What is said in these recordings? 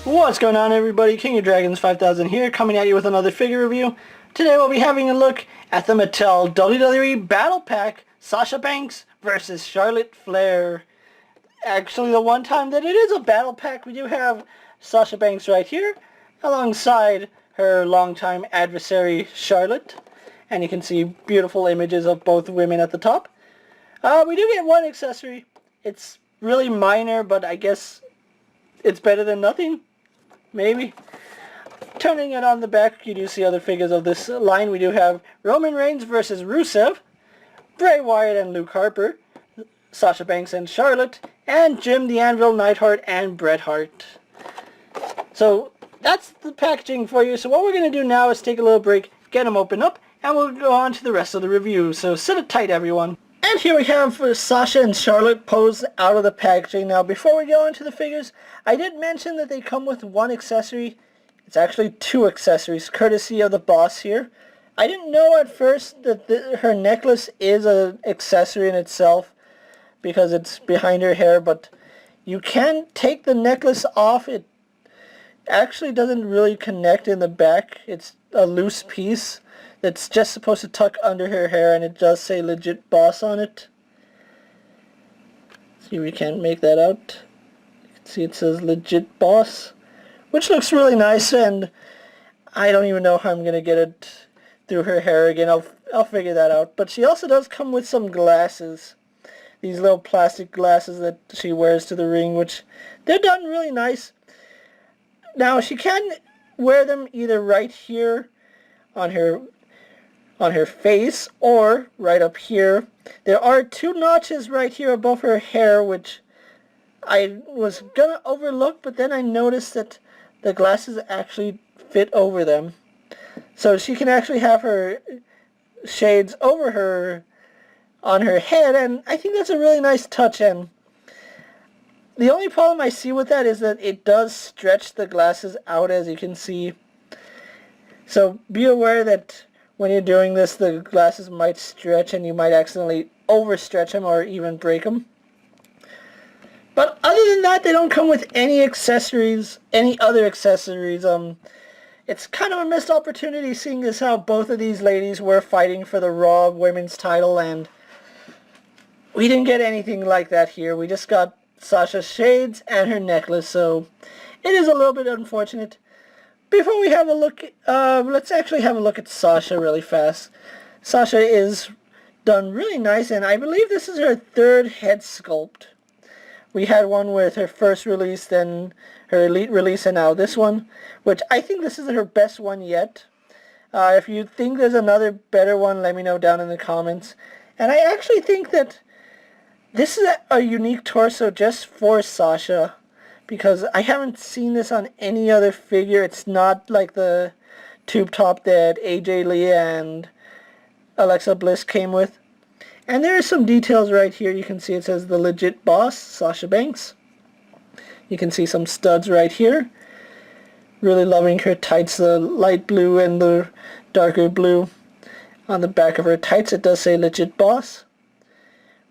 What's going on, everybody? King of Dragons 5000 here, coming at you with another figure review. Today we'll be having a look at the Mattel WWE Battle Pack Sasha Banks versus Charlotte Flair. Actually, the one time that it is a battle pack, we do have Sasha Banks right here, alongside her longtime adversary Charlotte. And you can see beautiful images of both women at the top. We do get one accessory. It's really minor, but I guess it's better than nothing. Maybe. Turning it on the back, you do see other figures of this line. We do have Roman Reigns versus Rusev, Bray Wyatt and Luke Harper, Sasha Banks and Charlotte, and Jim the Anvil Neidhart and Bret Hart. So that's the packaging for you. So what we're going to do now is take a little break, get them open up, and we'll go on to the rest of the review. So sit it tight, everyone. And here we have Sasha and Charlotte posed out of the packaging. Now, before we go into the figures, I did mention that they come with one accessory. It's actually two accessories, courtesy of the boss here. I didn't know at first that her necklace is an accessory in itself because it's behind her hair, but you can take the necklace off. It actually doesn't really connect in the back. It's a loose piece that's just supposed to tuck under her hair, and it does say legit boss on it. See, we can't make that out. You can see it says legit boss, which looks really nice, and I don't even know how I'm going to get it through her hair again. I'll figure that out. But she also does come with some glasses. These little plastic glasses that she wears to the ring, which they're done really nice. Now, she can wear them either right here on her face or right up here. There are two notches right here above her hair, which I was gonna overlook, but then I noticed that the glasses actually fit over them. So she can actually have her shades over her on her head, and I think that's a really nice touch. And the only problem I see with that is that it does stretch the glasses out, as you can see. So be aware that when you're doing this, the glasses might stretch and you might accidentally overstretch them or even break them. But other than that, they don't come with any accessories, any other accessories. It's kind of a missed opportunity, seeing as how both of these ladies were fighting for the Raw Women's title, and we didn't get anything like that here. We just got Sasha's shades and her necklace, so it is a little bit unfortunate. Before we have a look, let's actually have a look at Sasha really fast. Sasha is done really nice, and I believe this is her third head sculpt. We had one with her first release, then her Elite release, and now this one, which I think this is her best one yet. If you think there's another better one, let me know down in the comments. And I actually think that this is a unique torso just for Sasha, because I haven't seen this on any other figure. It's not like the tube top that AJ Lee and Alexa Bliss came with. And there are some details right here. You can see it says the legit boss, Sasha Banks. You can see some studs right here. Really loving her tights, the light blue and the darker blue. On the back of her tights it does say legit boss.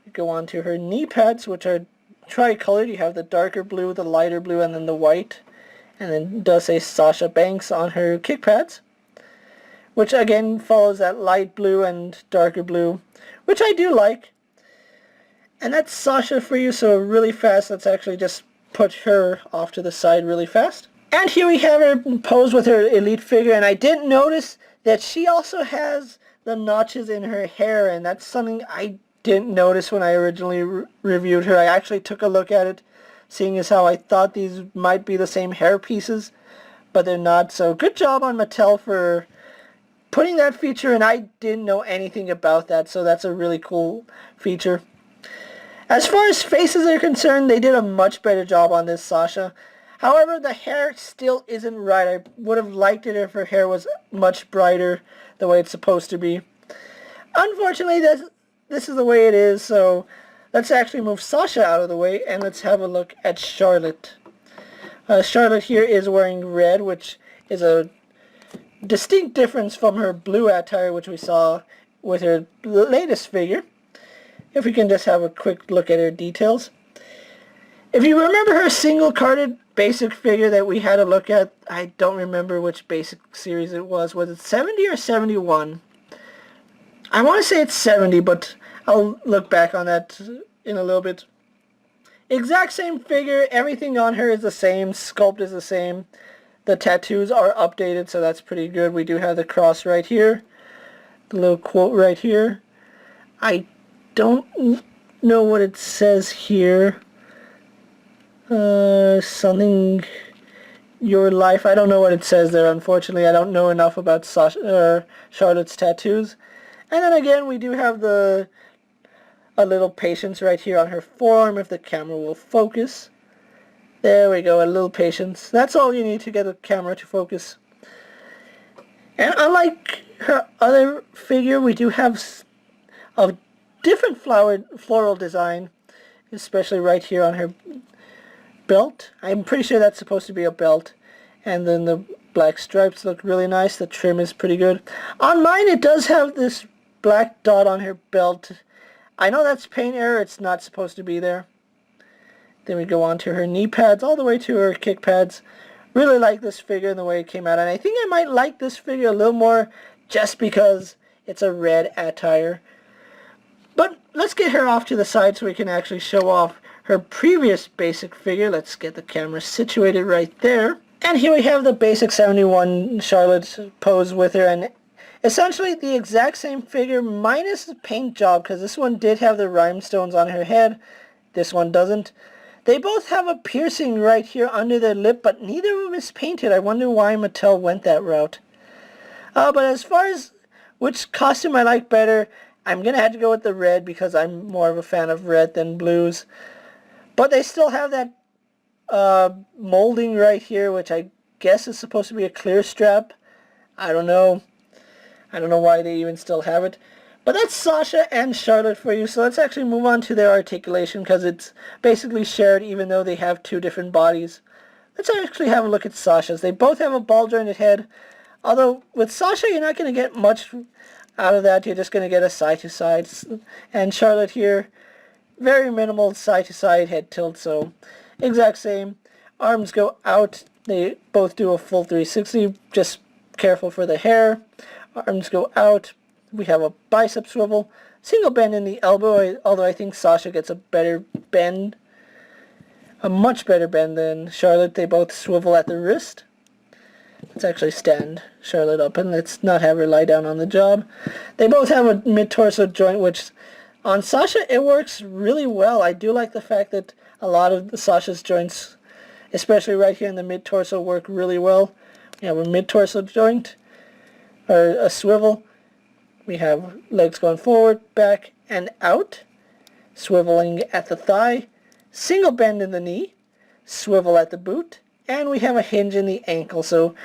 We go on to her knee pads, which are tricolored. You have the darker blue, the lighter blue, and then the white. And then it does say Sasha Banks on her kick pads, which again follows that light blue and darker blue, which I do like. And that's Sasha for you, so really fast, let's actually just put her off to the side really fast. And here we have her posed with her Elite figure, and I didn't notice that she also has the notches in her hair, and that's something I didn't notice when I originally reviewed her. I actually took a look at it, seeing as how I thought these might be the same hair pieces, but they're not. So good job on Mattel for putting that feature, and I didn't know anything about that, so that's a really cool feature. As far as faces are concerned, they did a much better job on this Sasha. However, the hair still isn't right. I would have liked it if her hair was much brighter, the way it's supposed to be. Unfortunately, this is the way it is, so let's actually move Sasha out of the way, and let's have a look at Charlotte. Charlotte here is wearing red, which is a distinct difference from her blue attire, which we saw with her latest figure. If we can just have a quick look at her details. If you remember her single-carded basic figure that we had to look at, I don't remember which basic series it was. Was it 70 or 71? I want to say it's 70, but I'll look back on that in a little bit. Exact same figure, everything on her is the same, sculpt is the same. The tattoos are updated, so that's pretty good. We do have the cross right here, the little quote right here. I don't know what it says here. Something, your life. I don't know what it says there, unfortunately. I don't know enough about Charlotte's tattoos. And then again, we do have a little patience right here on her forearm, if the camera will focus. There we go, a little patience. That's all you need to get a camera to focus. And unlike her other figure, we do have a different floral design, especially right here on her belt. I'm pretty sure that's supposed to be a belt. And then the black stripes look really nice. The trim is pretty good. On mine, it does have this black dot on her belt. I know that's paint error. It's not supposed to be there. Then we go on to her knee pads, all the way to her kick pads. Really like this figure and the way it came out. And I think I might like this figure a little more just because it's a red attire. But let's get her off to the side so we can actually show off her previous basic figure. Let's get the camera situated right there. And here we have the basic 71 Charlotte pose with her. And essentially the exact same figure minus the paint job, because this one did have the rhinestones on her head. This one doesn't. They both have a piercing right here under their lip, but neither of them is painted. I wonder why Mattel went that route. But as far as which costume I like better, I'm going to have to go with the red because I'm more of a fan of red than blues. But they still have that molding right here, which I guess is supposed to be a clear strap. I don't know. I don't know why they even still have it. But that's Sasha and Charlotte for you. So let's actually move on to their articulation because it's basically shared even though they have two different bodies. Let's actually have a look at Sasha's. They both have a ball-jointed head. Although with Sasha you're not going to get much out of that. You're just going to get a side-to-side. And Charlotte here, very minimal side-to-side head tilt. So exact same. Arms go out. They both do a full 360. Just careful for the hair. Arms go out. We have a bicep swivel, single bend in the elbow, although I think Sasha gets a better bend, a much better bend than Charlotte. They both swivel at the wrist. Let's actually stand Charlotte up and let's not have her lie down on the job. They both have a mid-torso joint, which on Sasha it works really well. I do like the fact that a lot of the Sasha's joints, especially right here in the mid-torso, work really well. We have a mid-torso joint, or a swivel. We have legs going forward, back, and out. Swiveling at the thigh. Single bend in the knee. Swivel at the boot. And we have a hinge in the ankle. So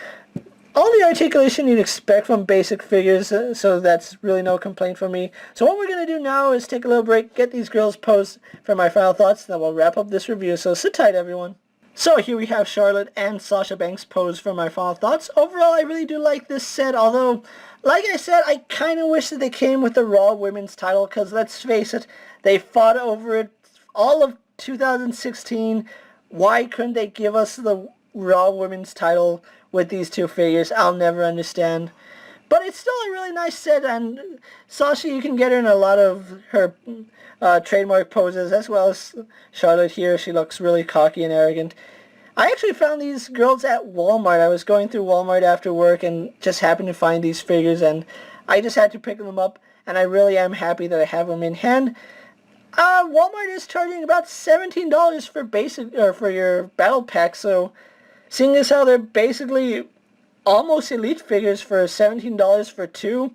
all the articulation you'd expect from basic figures. So that's really no complaint from me. So what we're going to do now is take a little break, get these girls posed for my final thoughts. Then we'll wrap up this review. So sit tight, everyone. So here we have Charlotte and Sasha Banks posed for my final thoughts. Overall, I really do like this set, although, like I said, I kind of wish that they came with the Raw Women's title, because let's face it, they fought over it all of 2016. Why couldn't they give us the Raw Women's title with these two figures? I'll never understand. But it's still a really nice set, and Sasha, you can get her in a lot of her trademark poses, as well as Charlotte here. She looks really cocky and arrogant. I actually found these girls at Walmart. I was going through Walmart after work and just happened to find these figures, and I just had to pick them up, and I really am happy that I have them in hand. Walmart is charging about $17 for basic, or for your battle pack, so seeing as how they're basically almost elite figures for $17 for two,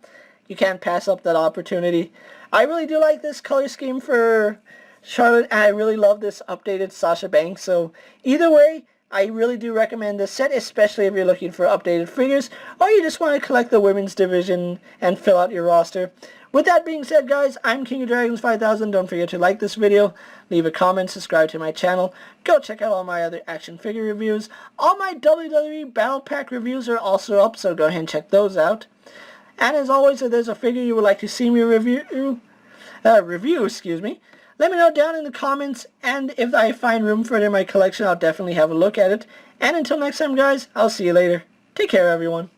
you can't pass up that opportunity. I really do like this color scheme for Charlotte, and I really love this updated Sasha Banks. So either way, I really do recommend this set, especially if you're looking for updated figures, or you just want to collect the women's division and fill out your roster. With that being said, guys, I'm King of Dragons 5000. Don't forget to like this video, leave a comment, subscribe to my channel. Go check out all my other action figure reviews. All my WWE Battle Pack reviews are also up, so go ahead and check those out. And as always, if there's a figure you would like to see me review, Let me know down in the comments, and if I find room for it in my collection, I'll definitely have a look at it. And until next time, guys, I'll see you later. Take care, everyone.